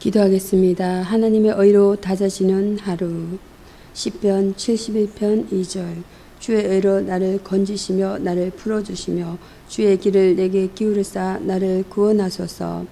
기도하겠습니다. 하나님의 의로 다져지는 하루. 시편 71편 2절. 주의 의로 나를 건지시며 나를 풀어주시며 주의 길을 내게 기울이사 나를 구원하소서.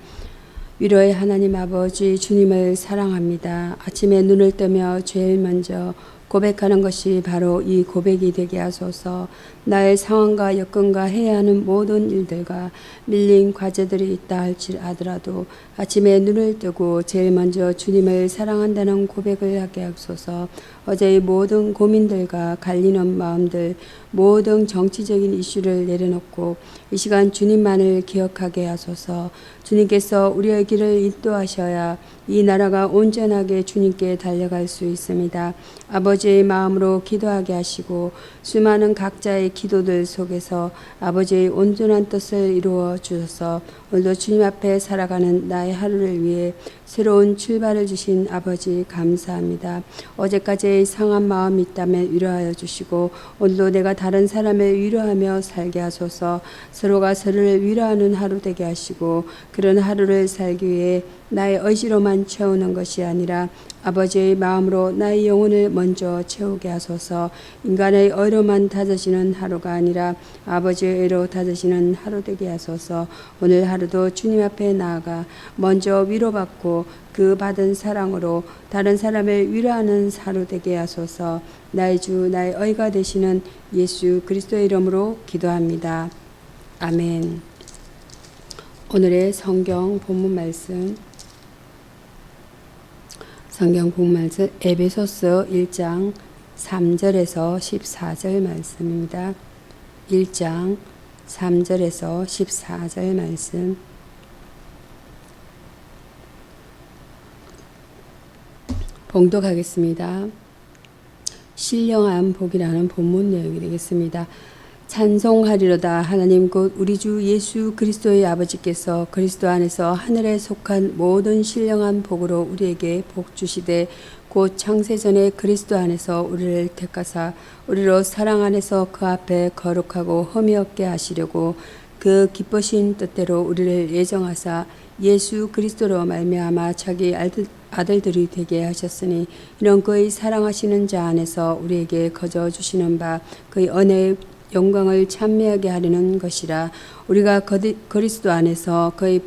위로의 하나님 아버지, 주님을 사랑합니다. 아침에 눈을 뜨며 제일 먼저 고백하는 것이 바로 이 고백이 되게 하소서. 나의 상황과 여건과 해야 하는 모든 일들과 밀린 과제들이 있다 할지라도 아침에 눈을 뜨고 제일 먼저 주님을 사랑한다는 고백을 하게 하소서. 어제의 모든 고민들과 갈리는 마음들, 모든 정치적인 이슈를 내려놓고 이 시간 주님만을 기억하게 하소서. 주님께서 우리의 길을 인도하셔야 이 나라가 온전하게 주님께 달려갈 수 있습니다. 아버지의 마음으로 기도하게 하시고 수많은 각자의 기도들 속에서 아버지의 온전한 뜻을 이루어 주셔서 오늘도 주님 앞에 살아가는 나의 하루를 위해 새로운 출발을 주신 아버지 감사합니다. 어제까지의 상한 마음이 있다면 위로하여 주시고 오늘도 내가 다른 사람을 위로하며 살게 하소서. 서로가 서로를 위로하는 하루 되게 하시고 그런 하루를 살기 위해 나의 의지로만 채우는 것이 아니라 아버지의 마음으로 나의 영혼을 먼저 채우게 하소서. 인간의 의로만 다져지는 하루가 아니라 아버지의 의로 다져지는 하루 되게 하소서. 오늘 하루도 주님 앞에 나아가 먼저 위로받고 그 받은 사랑으로 다른 사람을 위로하는 하루 되게 하소서. 나의 주 나의 의가 되시는 예수 그리스도의 이름으로 기도합니다. 아멘. 오늘의 성경 본문 말씀 에베소서 1장 3절에서 14절 말씀입니다. 1장 3절에서 14절 말씀. 봉독하겠습니다. 신령한 복이라는 본문 내용이 되겠습니다. 찬송하리로다. 하나님 곧 우리 주 예수 그리스도의 아버지께서 그리스도 안에서 하늘에 속한 모든 신령한 복으로 우리에게 복 주시되 곧 창세전에 그리스도 안에서 우리를 택하사 우리로 사랑 안에서 그 앞에 거룩하고 흠이 없게 하시려고 그 기쁘신 뜻대로 우리를 예정하사 예수 그리스도로 말미암아 자기 아들들이 되게 하셨으니 이런 그의 사랑하시는 자 안에서 우리에게 거저 주시는 바 그의 은혜의 영광을 찬미하게 하려는 것이라. 우리가 그리스도 안에서 그의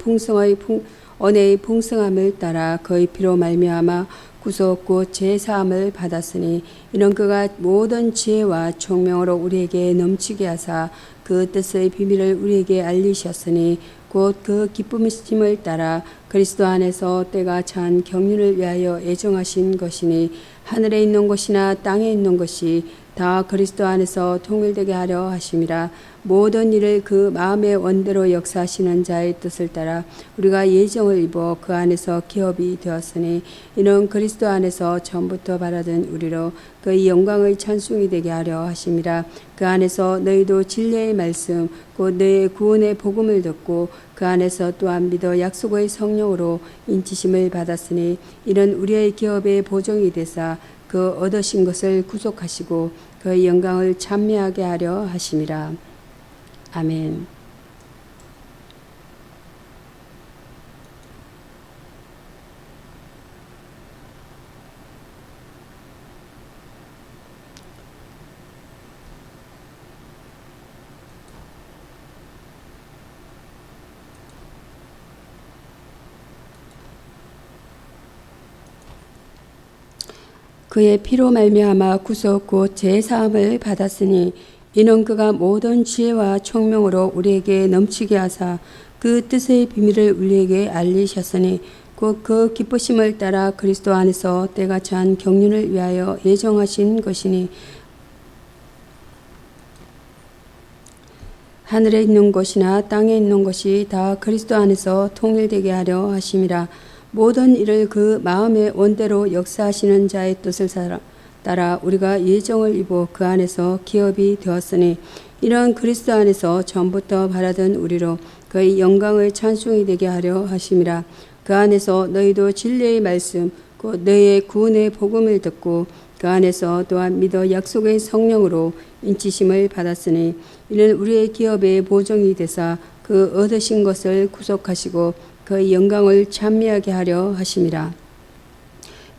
은혜의 풍성함을 따라 그의 피로 말미암아 구속 곧 제사함을 받았으니 이는 그가 모든 지혜와 총명으로 우리에게 넘치게 하사 그 뜻의 비밀을 우리에게 알리셨으니 곧 그 기쁨이심을 따라 그리스도 안에서 때가 찬 경륜을 위하여 예정하신 것이니 하늘에 있는 것이나 땅에 있는 것이 다 그리스도 안에서 통일되게 하려 하심이라. 모든 일을 그 마음의 원대로 역사하시는 자의 뜻을 따라 우리가 예정을 입어 그 안에서 기업이 되었으니 이는 그리스도 안에서 처음부터 바라던 우리로 그의 영광의 찬송이 되게 하려 하심이라. 그 안에서 너희도 진리의 말씀 곧 너희의 구원의 복음을 듣고 그 안에서 또한 믿어 약속의 성령으로 인치심을 받았으니 이는 우리의 기업의 보정이 되사 그 얻으신 것을 구속하시고 그의 영광을 찬미하게 하려 하심이라. 아멘. 그의 피로 말미암아 구속 곧 제사함을 받았으니 이는 그가 모든 지혜와 총명으로 우리에게 넘치게 하사 그 뜻의 비밀을 우리에게 알리셨으니 곧 그 기쁘심을 따라 그리스도 안에서 때가 찬 경륜을 위하여 예정하신 것이니 하늘에 있는 것이나 땅에 있는 것이 다 그리스도 안에서 통일되게 하려 하심이라. 모든 일을 그 마음의 원대로 역사하시는 자의 뜻을 따라 우리가 예정을 입어 그 안에서 기업이 되었으니 이런 그리스도 안에서 처음부터 바라던 우리로 그의 영광의 찬송이 되게 하려 하심이라. 그 안에서 너희도 진리의 말씀 곧 너희의 구원의 복음을 듣고 그 안에서 또한 믿어 약속의 성령으로 인치심을 받았으니 이는 우리의 기업의 보정이 되사 그 얻으신 것을 구속하시고 그의 영광을 찬미하게 하려 하심이라.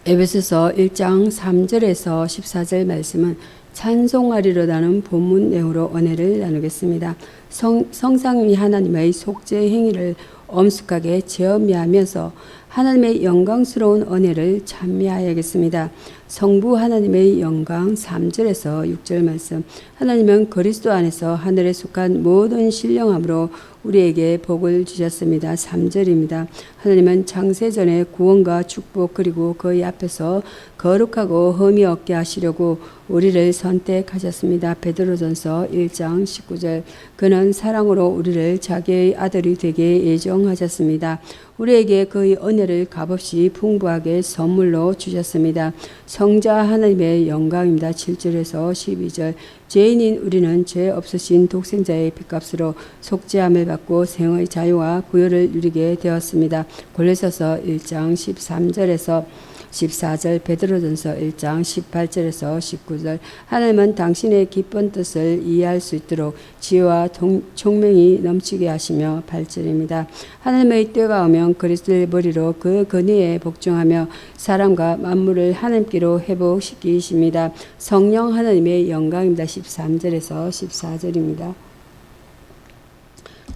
에베소서 1장 3절에서 14절 말씀은 찬송하리로라는 본문 내용으로 은혜를 나누겠습니다. 성삼위 하나님의 속죄 행위를 엄숙하게 체험하면서 하나님의 영광스러운 은혜를 찬미하야겠습니다. 성부 하나님의 영광 3절에서 6절 말씀. 하나님은 그리스도 안에서 하늘에 속한 모든 신령함으로 우리에게 복을 주셨습니다. 3절입니다. 하나님은 창세전에 구원과 축복 그리고 그의 앞에서 거룩하고 흠이 없게 하시려고 우리를 선택하셨습니다. 베드로전서 1장 19절. 그는 사랑으로 우리를 자기의 아들이 되게 예정하셨습니다. 우리에게 그의 은혜를 값없이 풍부하게 선물로 주셨습니다. 성자 하나님의 영광입니다. 7절에서 12절. 죄인인 우리는 죄 없으신 독생자의 핏값으로 속죄함을 받고 생의 자유와 부요를 누리게 되었습니다. 골로새서 1장 13절에서 14절, 베드로전서 1장 18절에서 19절. 하나님은 당신의 기쁜 뜻을 이해할 수 있도록 지혜와 총명이 넘치게 하시며 8절입니다. 하나님의 때가 오면 그리스도의 머리로 그 근위에 복종하며 사람과 만물을 하나님께로 회복시키십니다. 성령 하나님의 영광입니다. 13절에서 14절입니다.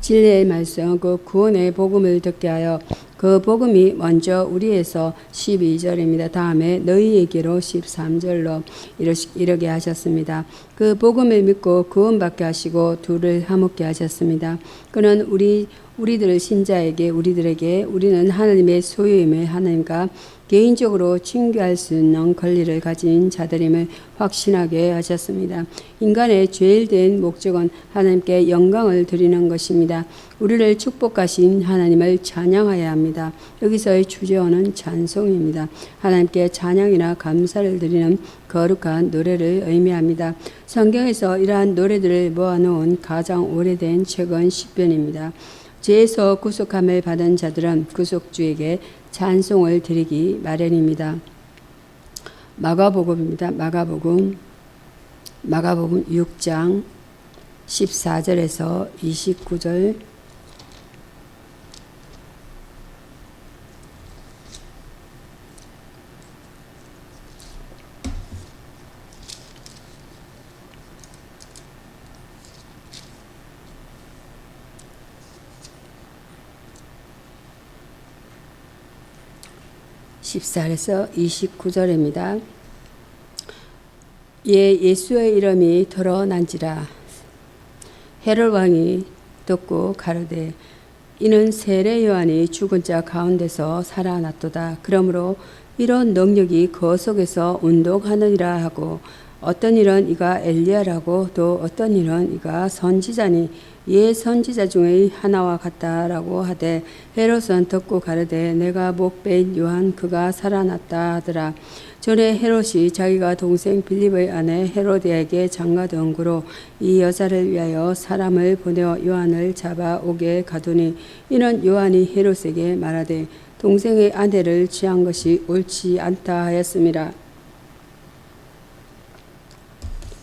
진리의 말씀, 그 구원의 복음을 듣게 하여 그 복음이 먼저 우리에서 12절입니다. 다음에 너희에게로 13절로 이르게 하셨습니다. 그 복음을 믿고 구원받게 하시고 둘을 화목게 하셨습니다. 그는 우리들 신자에게 우리들에게 우리는 하나님의 소유임을 하나님과 개인적으로 친교할 수 있는 권리를 가진 자들임을 확신하게 하셨습니다. 인간의 제일된 목적은 하나님께 영광을 드리는 것입니다. 우리를 축복하신 하나님을 찬양해야 합니다. 여기서의 주제어는 찬송입니다. 하나님께 찬양이나 감사를 드리는 거룩한 노래를 의미합니다. 성경에서 이러한 노래들을 모아놓은 가장 오래된 책은 시편입니다. 죄에서 구속함을 받은 자들은 구속주에게 찬송을 드리기 마련입니다. 마가복음입니다. 마가복음 6장 14절에서 29절. (14에서 29절입니다) 예수의 이름이 드러난지라. 헤롯 왕이 듣고 가로되 이는 세례 요한이 죽은 자 가운데서 살아났도다. 그러므로 이런 능력이 그 속에서 운동하느니라 하고, 어떤 일은 이가 엘리야라고, 또 어떤 일은 이가 선지자니 선지자 중의 하나와 같다라고 하되, 헤롯은 듣고 가로되 내가 목베인 요한 그가 살아났다 하더라. 전에 헤롯이 자기가 동생 빌립의 아내 헤로디아에게 장가든 고로 이 여자를 위하여 사람을 보내어 요한을 잡아 오게 가두니, 이는 요한이 헤롯에게 말하되 동생의 아내를 취한 것이 옳지 않다 하였습니다.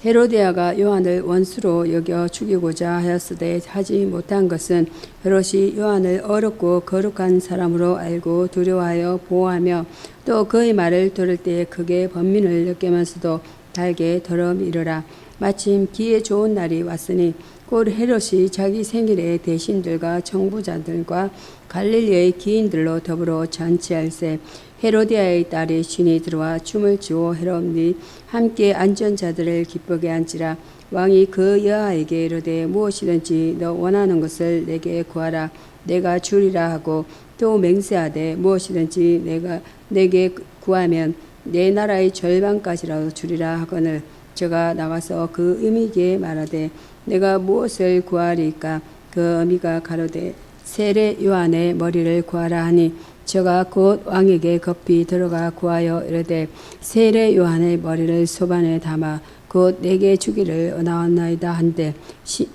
헤로디아가 요한을 원수로 여겨 죽이고자 하였으되 하지 못한 것은 헤롯이 요한을 어렵고 거룩한 사람으로 알고 두려워하여 보호하며 또 그의 말을 들을 때에 크게 번민을 느끼면서도 달게 덜어미르라. 마침 기회 좋은 날이 왔으니 곧 헤롯이 자기 생일에 대신들과 정부자들과 갈릴리의 기인들로 더불어 잔치할세. 헤로디아의 딸이 신이 들어와 춤을 추어 헤롯 및 함께 앉은 자들을 기쁘게 한지라. 왕이 그 여아에게 이르되 무엇이든지 너 원하는 것을 내게 구하라, 내가 주리라 하고, 또 맹세하되 무엇이든지 내게 구하면 내 나라의 절반까지라도 주리라 하거늘, 저가 나가서 그 어미에게 말하되 내가 무엇을 구하리까? 그 어미가 가로되 세례 요한의 머리를 구하라 하니, 저가 곧 왕에게 급히 들어가 구하여 이르되 세례 요한의 머리를 소반에 담아 곧 내게 주기를 원하옵나이다 한데,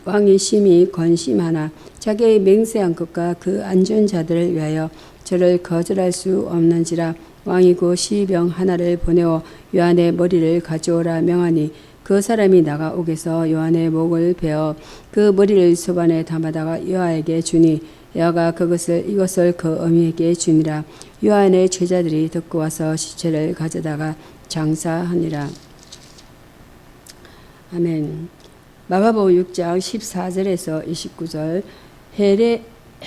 왕이 심히 권심하나 자기의 맹세한 것과 그 앉은 자들을 위하여 저를 거절할 수 없는지라. 왕이 그 시병 하나를 보내어 요한의 머리를 가져오라 명하니, 그 사람이 나가 옥에서 요한의 목을 베어 그 머리를 소반에 담아다가 여아에게 주니, 여호와가 이것을 그 어미에게 주니라. 요한의 제자들이 듣고 와서 시체를 가져다가 장사하니라. 아멘. 마가복음 6장 14절에서 29절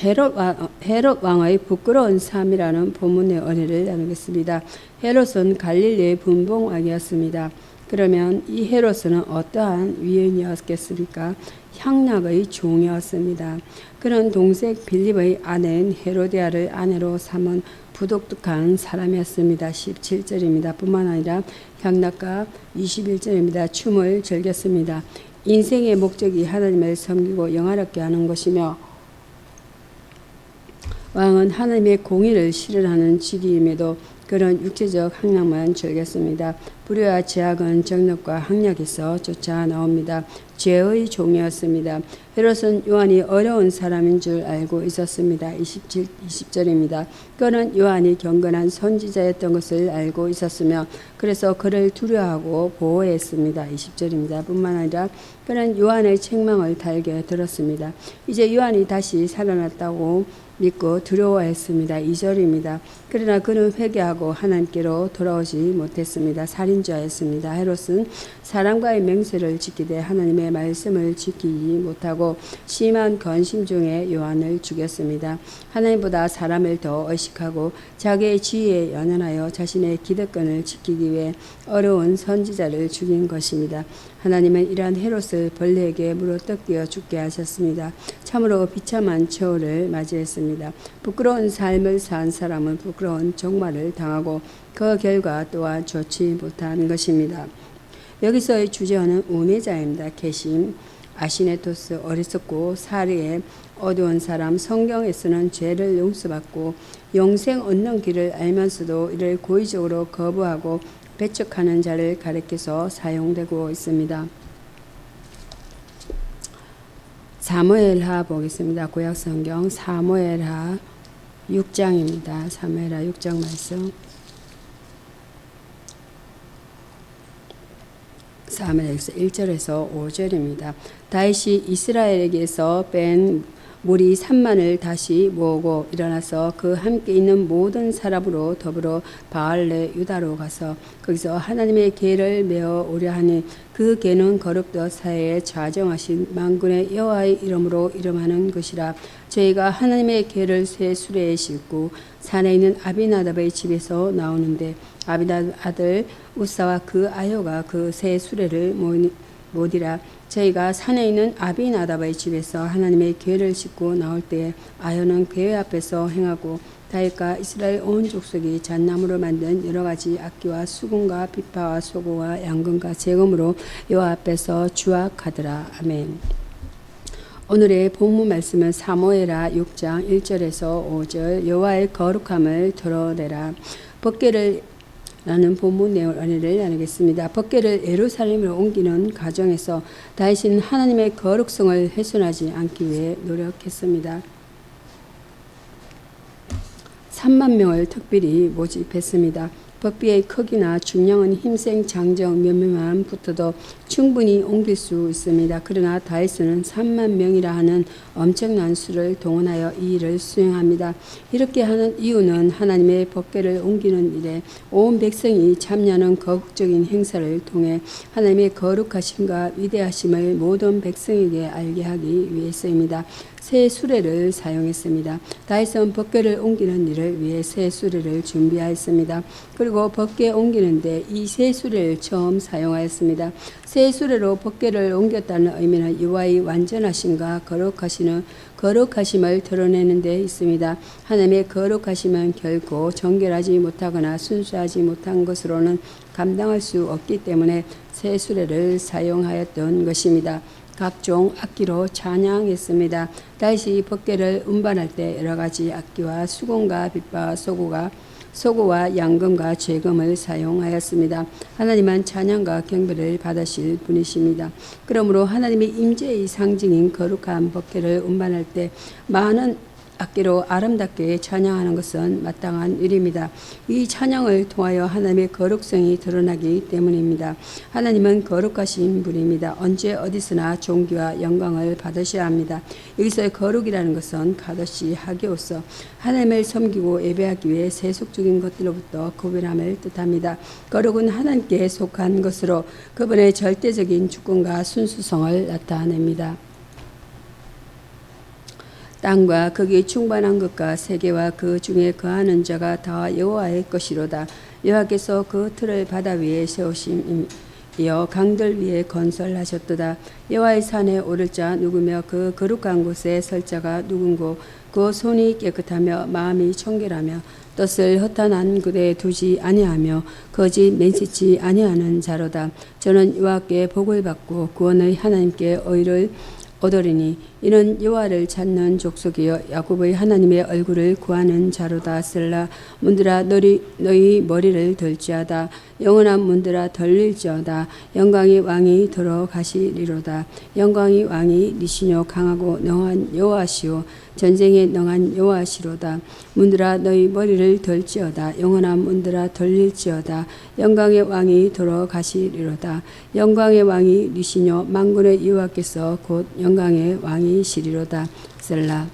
헤롯 왕의 부끄러운 삶이라는 본문의 은혜를 나누겠습니다. 헤롯은 갈릴리의 분봉왕이었습니다. 그러면 이 헤롯은 어떠한 위인이었겠습니까? 향락의 종이었습니다. 그는 동생 빌립의 아내인 헤로디아를 아내로 삼은 부독특한 사람이었습니다. 17절입니다. 뿐만 아니라 향락과 21절입니다. 춤을 즐겼습니다. 인생의 목적이 하나님을 섬기고 영화롭게 하는 것이며 왕은 하나님의 공의를 실현하는 직위임에도 그런 육체적 향락만 즐겼습니다. 불의와 제약은 정력과 학력에서 쫓아 나옵니다. 죄의 종이었습니다. 헤롯은 요한이 어려운 사람인 줄 알고 있었습니다. 20절입니다. 그는 요한이 경건한 선지자였던 것을 알고 있었으며 그래서 그를 두려워하고 보호했습니다. 20절입니다. 뿐만 아니라 그는 요한의 책망을 달게 들었습니다. 이제 요한이 다시 살아났다고 믿고 두려워했습니다. 2절입니다. 그러나 그는 회개하고 하나님께로 돌아오지 못했습니다. 살인자였습니다. 헤롯은 사람과의 맹세를 지키되 하나님의 말씀을 지키지 못하고 심한 건심 중에 요한을 죽였습니다. 하나님보다 사람을 더 의식하고 자기의 지혜에 연연하여 자신의 기득권을 지키기 위해 어려운 선지자를 죽인 것입니다. 하나님은 이러한 헤롯을 벌레에게 물어뜯겨 죽게 하셨습니다. 참으로 비참한 처우를 맞이했습니다. 부끄러운 삶을 산 사람은 부끄러운 종말을 당하고 그 결과 또한 좋지 못한 것입니다. 여기서의 주제어는 우매자입니다. 개심, 아시네토스, 어리석고 사리에 어두운 사람, 성경에서는 죄를 용서받고 영생 얻는 길을 알면서도 이를 고의적으로 거부하고 배척하는 자를 가리켜서 사용되고 있습니다. 사무엘하 보겠습니다. 구약성경 사무엘하 6장입니다. 사무엘하 6장 말씀. 사무엘서 1절에서 5절입니다. 다윗이 이스라엘에게서 뺀 무리 3만을 다시 모으고 일어나서 그 함께 있는 모든 사람으로 더불어 바알레 유다로 가서 거기서 하나님의 궤를 메어 오려 하니 그 궤는 거룩도 사회에 좌정하신 만군의 여호와의 이름으로 이름하는 것이라. 저희가 하나님의 궤를 새 수레에 싣고 산에 있는 아비나답의 집에서 나오는데 아비나답 아들 우사와 그 아효가 그 새 수레를 모디라. 저희가 산에 있는 아비나답의 집에서 하나님의 궤를 싣고 나올 때에 아효는 궤 앞에서 행하고 다윗과 이스라엘 온 족속이 잣나무로 만든 여러 가지 악기와 수금과 비파와 소고와 양금과 제금으로 여호와 앞에서 주악하더라. 아멘. 오늘의 본문 말씀은 사무엘하 6장 1절에서 5절 여호와의 거룩함을 드러내라. 법궤를 라는 본문 내용 은혜를 나누겠습니다. 법궤를 예루살렘으로 옮기는 과정에서 다윗은 하나님의 거룩성을 훼손하지 않기 위해 노력했습니다. 3만 명을 특별히 모집했습니다. 법궤의 크기나 중량은 힘생 장정 몇몇만 붙어도 충분히 옮길 수 있습니다. 그러나 다윗은 3만 명이라 하는 엄청난 수를 동원하여 이 일을 수행합니다. 이렇게 하는 이유는 하나님의 법궤를 옮기는 일에 온 백성이 참여하는 거국적인 행사를 통해 하나님의 거룩하심과 위대하심을 모든 백성에게 알게 하기 위해서입니다. 새 수레를 사용했습니다. 다윗은 법궤를 옮기는 일을 위해 새 수레를 준비하였습니다. 그리고 법궤 옮기는데 이 새 수레를 처음 사용하였습니다. 새 수레로 법궤를 옮겼다는 의미는 여호와의 완전하심과 거룩하심을 드러내는 데 있습니다. 하나님의 거룩하심은 결코 정결하지 못하거나 순수하지 못한 것으로는 감당할 수 없기 때문에 새 수레를 사용하였던 것입니다. 각종 악기로 찬양했습니다. 다윗이 법궤를 운반할 때 여러 가지 악기와 수금과 빗바 소고와 양금과 제금을 사용하였습니다. 하나님은 찬양과 경배를 받으실 분이십니다. 그러므로 하나님의 임재의 상징인 거룩한 법궤를 운반할 때 많은 악기로 아름답게 찬양하는 것은 마땅한 일입니다. 이 찬양을 통하여 하나님의 거룩성이 드러나기 때문입니다. 하나님은 거룩하신 분입니다. 언제 어디서나 존귀와 영광을 받으셔야 합니다. 여기서의 거룩이라는 것은 가더시 하기오서 하나님을 섬기고 예배하기 위해 세속적인 것들로부터 구별함을 뜻합니다. 거룩은 하나님께 속한 것으로 그분의 절대적인 주권과 순수성을 나타냅니다. 땅과 거기 충만한 것과 세계와 그 중에 거하는 자가 다 여호와의 것이로다. 여호와께서 그 틀을 바다 위에 세우심이여 강들 위에 건설하셨도다. 여호와의 산에 오를 자 누구며 그 거룩한 곳에 설 자가 누군고 그 손이 깨끗하며 마음이 청결하며 뜻을 허탄한 그대에 두지 아니하며 거짓 맹세치 아니하는 자로다. 저는 여호와께 복을 받고 구원의 하나님께 의를 얻으리니 이는 여호와를 찾는 족속이여 야곱의 하나님의 얼굴을 구하는 자로다. 셀라. 문들아 너희 머리를 들지어다. 영원한 문들아 들릴지어다. 영광의 왕이 들어가시리로다. 영광의 왕이 니시뇨 강하고 능한 여호와시오 전쟁에 능한 여호와시로다. 문들아 너희 머리를 들지어다. 영원한 문들아 들릴지어다. 영광의 왕이 들어가시리로다. 영광의 왕이 니시뇨 만군의 여호와께서 곧 영광의 왕이시리로다. 셀라.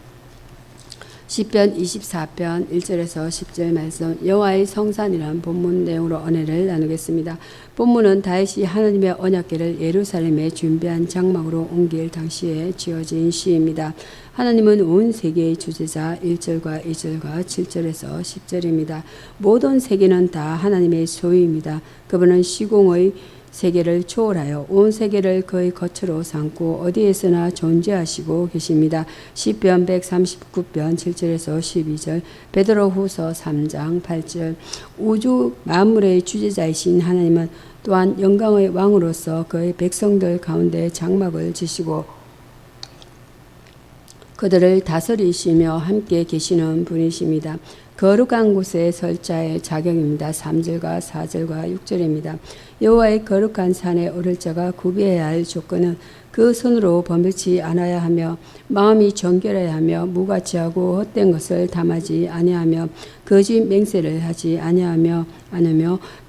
시편 24편 1절에서 10절 말씀. 여호와의 성산이란 본문 내용으로 언해를 나누겠습니다. 본문은 다윗이 하나님의 언약궤를 예루살렘에 준비한 장막으로 옮길 당시에 지어진 시입니다. 하나님은 온 세계의 주재자 1절과 2절과 7절에서 10절입니다. 모든 세계는 다 하나님의 소유입니다. 그분은 시공의 세계를 초월하여 온 세계를 그의 거처로 삼고 어디에서나 존재하시고 계십니다. 시편 139편 7절에서 12절, 베드로후서 3장 8절. 우주 만물의 주재자이신 하나님은 또한 영광의 왕으로서 그의 백성들 가운데 장막을 지시고 그들을 다스리시며 함께 계시는 분이십니다. 거룩한 곳에 설 자의 자격입니다. 3절과 4절과 6절입니다. 여호와의 거룩한 산에 오를 자가 구비해야 할 조건은 그 손으로 범죄치 않아야 하며 마음이 정결해야 하며 무가치하고 헛된 것을 담하지 아니하며 거짓 맹세를 하지 아니하며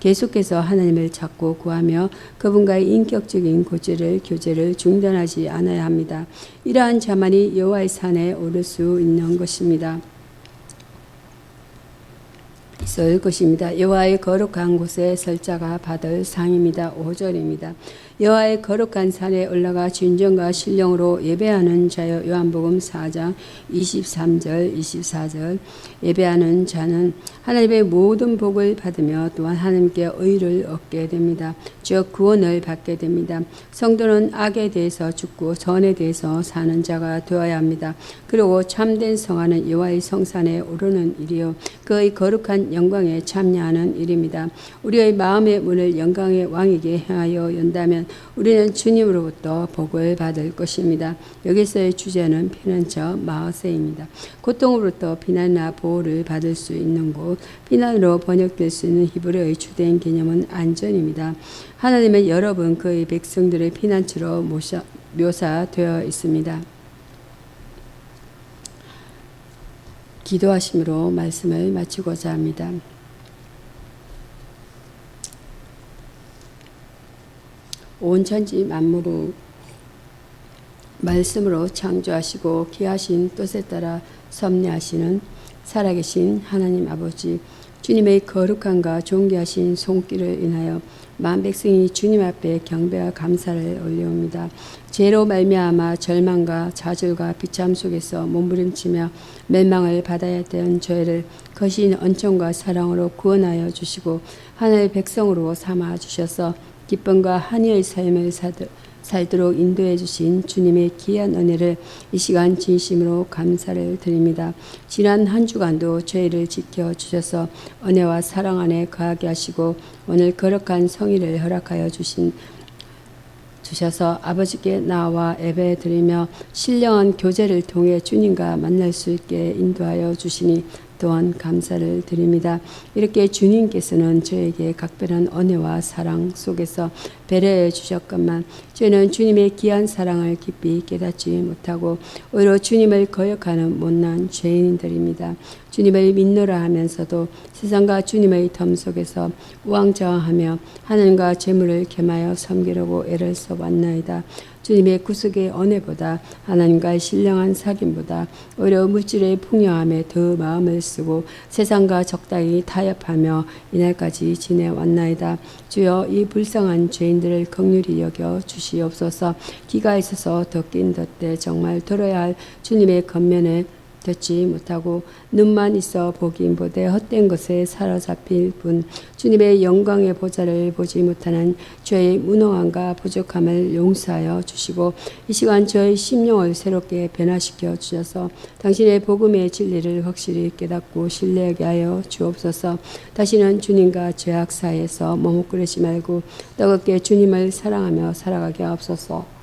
계속해서 하나님을 찾고 구하며 그분과의 인격적인 교제를 중단하지 않아야 합니다. 이러한 자만이 여호와의 산에 오를 수 있는 것입니다. 있을 것입니다. 여호와의 거룩한 곳에 설 자가 받을 상입니다. 5절입니다. 여호와의 거룩한 산에 올라가 진정과 신령으로 예배하는 자여. 요한복음 4장 23절 24절. 예배하는 자는 하나님의 모든 복을 받으며 또한 하나님께 의를 얻게 됩니다. 즉 구원을 받게 됩니다. 성도는 악에 대해서 죽고 선에 대해서 사는 자가 되어야 합니다. 그리고 참된 성화는 여호와의 성산에 오르는 일이요 그의 거룩한 영광에 참여하는 일입니다. 우리의 마음의 문을 영광의 왕에게 향하여 연다면 우리는 주님으로부터 복을 받을 것입니다. 여기서의 주제는 피난처 마하세입니다. 고통으로부터 피난이나 보호를 받을 수 있는 곳, 피난으로 번역될 수 있는 히브리어의 주된 개념은 안전입니다. 하나님은 여러분 그의 백성들의 피난처로 묘사되어 있습니다. 기도하심으로 말씀을 마치고자 합니다. 온 천지 만물을 말씀으로 창조하시고 기하신 뜻에 따라 섭리하시는 살아계신 하나님 아버지, 주님의 거룩함과 존귀하신 손길을 인하여 만 백성이 주님 앞에 경배와 감사를 올려옵니다. 죄로 말미암아 절망과 좌절과 비참 속에서 몸부림치며 멸망을 받아야 되는 저희를 거신恩寵과 사랑으로 구원하여 주시고 하나님의 백성으로 삼아 주셔서 기쁨과 한의의 삶을 살도록 인도해 주신 주님의 귀한 은혜를 이 시간 진심으로 감사를 드립니다. 지난 한 주간도 저희를 지켜주셔서 은혜와 사랑 안에 거하게 하시고 오늘 거룩한 성의를 허락하여 주셔서 아버지께 나와 예배 드리며 신령한 교제를 통해 주님과 만날 수 있게 인도하여 주시니 또한 감사를 드립니다. 이렇게 주님께서는 저에게 각별한 은혜와 사랑 속에서 배려해 주셨건만 저는 주님의 귀한 사랑을 깊이 깨닫지 못하고 오히려 주님을 거역하는 못난 죄인들입니다. 주님을 믿노라 하면서도 세상과 주님의 덤 속에서 우왕좌왕하며 하나님과 재물을 겸하여 섬기려고 애를 써왔나이다. 주님의 구속의 은혜보다 하나님과의 신령한 사귐보다 오히려 물질의 풍요함에 더 마음을 쓰고 세상과 적당히 타협하며 이날까지 지내왔나이다. 주여 이 불쌍한 죄인들을 긍휼히 여겨 주시옵소서. 귀가 있어서 듣긴 듣되 정말 들어야 할 주님의 겉면에 듣지 못하고 눈만 있어 보긴 보되 헛된 것에 사로잡힐 뿐 주님의 영광의 보좌를 보지 못하는 죄의 무능함과 부족함을 용서하여 주시고 이 시간 저의 심령을 새롭게 변화시켜 주셔서 당신의 복음의 진리를 확실히 깨닫고 신뢰하게 하여 주옵소서. 다시는 주님과 죄악 사이에서 머뭇거리지 말고 뜨겁게 주님을 사랑하며 살아가게 하옵소서.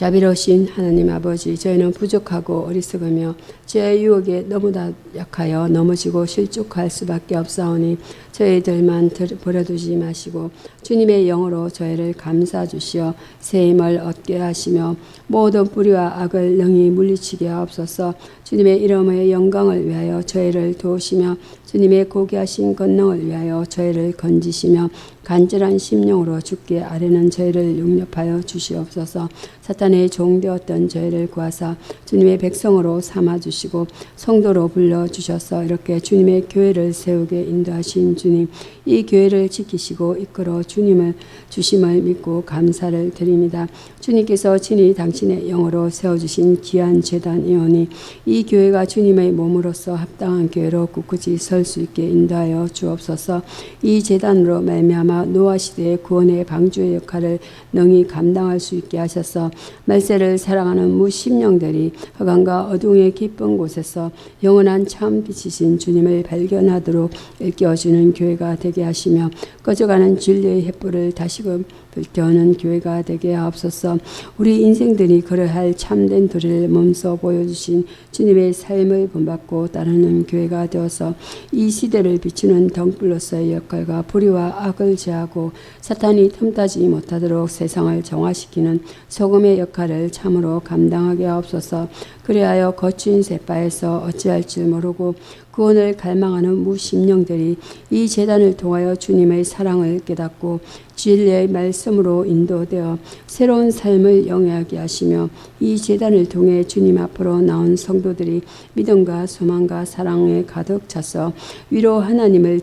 자비로우신 하나님 아버지, 저희는 부족하고 어리석으며 죄의 유혹에 너무나 약하여 넘어지고 실족할 수밖에 없사오니 저희들만 버려두지 마시고 주님의 영으로 저희를 감싸 주시어 새 힘을 얻게 하시며 모든 뿌리와 악을 능히 물리치게 하옵소서. 주님의 이름의 영광을 위하여 저희를 도우시며 주님의 고귀하신 권능을 위하여 저희를 건지시며 간절한 심령으로 주께 아뢰는 저희를 용납하여 주시옵소서. 사탄의 종되었던 저희를 구하사 주님의 백성으로 삼아주시고 성도로 불러주셔서 이렇게 주님의 교회를 세우게 인도하신 주님, 이 교회를 지키시고 이끌어 주님을 주심을 믿고 감사를 드립니다. 주님께서 친히 당신의 영으로 세워주신 귀한 제단이오니 이 교회가 주님의 몸으로서 합당한 교회로 굳건히 설 수 있게 인도하여 주옵소서. 이 제단으로 말미암아 노아 시대의 구원의 방주의 역할을 능히 감당할 수 있게 하셔서 말세를 사랑하는 무심령들이 흑암과 어둠의 깊은 곳에서 영원한 참 빛이신 주님을 발견하도록 일깨워주는 교회가 되게 하시며 꺼져가는 진리의 횃불을 다시금 불태우는 교회가 되게 하옵소서. 우리 인생들이 걸어야 할 참된 도리를 몸소 보여주신 주님의 삶을 본받고 따르는 교회가 되어서 이 시대를 비추는 덩불로서의 역할과 불의와 악을 제하고 사탄이 틈타지 못하도록 세상을 정화시키는 소금의 역할을 참으로 감당하게 하옵소서. 그리하여 거친 셋바에서 어찌할 줄 모르고 구원을 갈망하는 무심령들이 이 제단을 통하여 주님의 사랑을 깨닫고 진리의 말씀으로 인도되어 새로운 삶을 영위하게 하시며 이 제단을 통해 주님 앞으로 나온 성도들이 믿음과 소망과 사랑에 가득 차서 위로 하나님을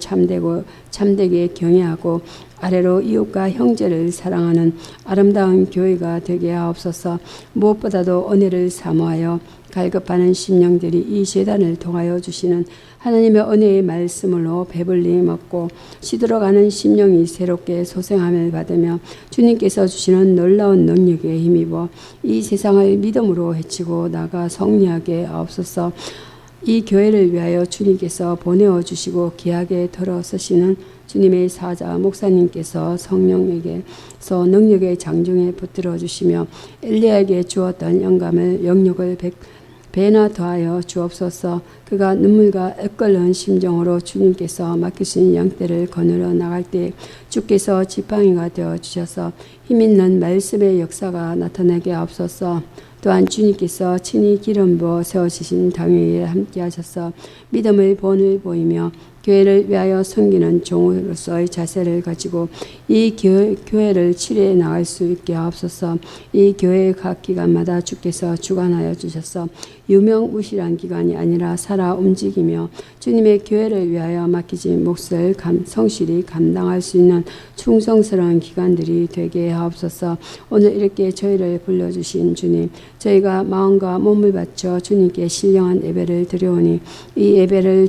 참되게 경외하고 아래로 이웃과 형제를 사랑하는 아름다운 교회가 되게 하옵소서. 무엇보다도 은혜를 사모하여 갈급하는 심령들이 이 제단을 통하여 주시는 하나님의 은혜의 말씀으로 배불리 먹고 시들어가는 심령이 새롭게 소생함을 받으며 주님께서 주시는 놀라운 능력에 힘입어 이 세상을 믿음으로 헤치고 나가 성리하게 하옵소서. 이 교회를 위하여 주님께서 보내어 주시고 귀하게 들어 쓰시는 주님의 사자 목사님께서 성령에게서 능력의 장중에 붙들어 주시며 엘리야에게 주었던 영역을 배나 더하여 주옵소서. 그가 눈물과 애끓는 심정으로 주님께서 맡기신 양떼를 거느려 나갈 때 주께서 지팡이가 되어 주셔서 힘있는 말씀의 역사가 나타나게 하옵소서. 또한 주님께서 친히 기름 부어 세워주신 당회에 함께 하셔서 믿음의 본을 보이며 교회를 위하여 섬기는 종으로서의 자세를 가지고 이 교회를 치료해 나갈 수 있게 하옵소서. 이 교회의 각 기관마다 주께서 주관하여 주셔서 유명무실한 기관이 아니라 살아 움직이며 주님의 교회를 위하여 맡기진 몫을 성실히 감당할 수 있는 충성스러운 기관들이 되게 하옵소서. 오늘 이렇게 저희를 불러주신 주님, 저희가 마음과 몸을 바쳐 주님께 신령한 예배를 드려오니 이 예배를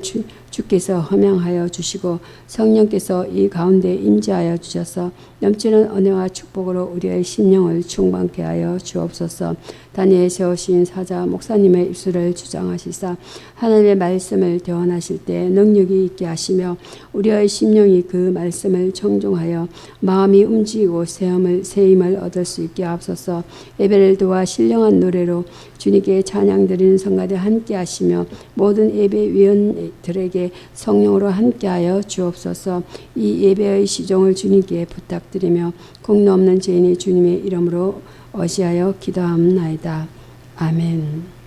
주께서 허명하여 주시고 성령께서 이 가운데 임재하여 주셔서 넘치는 은혜와 축복으로 우리의 심령을 충만케 하여 주옵소서. 단위에 세우신 사자 목사님의 입술을 주장하시사 하나님의 말씀을 대언하실 때 능력이 있게 하시며 우리의 심령이 그 말씀을 청종하여 마음이 움직이고 새 힘을 얻을 수 있게 하옵소서. 예배를 도와 신령한 노래로 주님께 찬양 드리는 성가대 함께 하시며 모든 예배위원들에게 성령으로 함께하여 주옵소서. 이 예배의 시종을 주님께 부탁드리며 공로 없는 죄인이 주님의 이름으로 어시하여 기도하옵나이다. 아멘.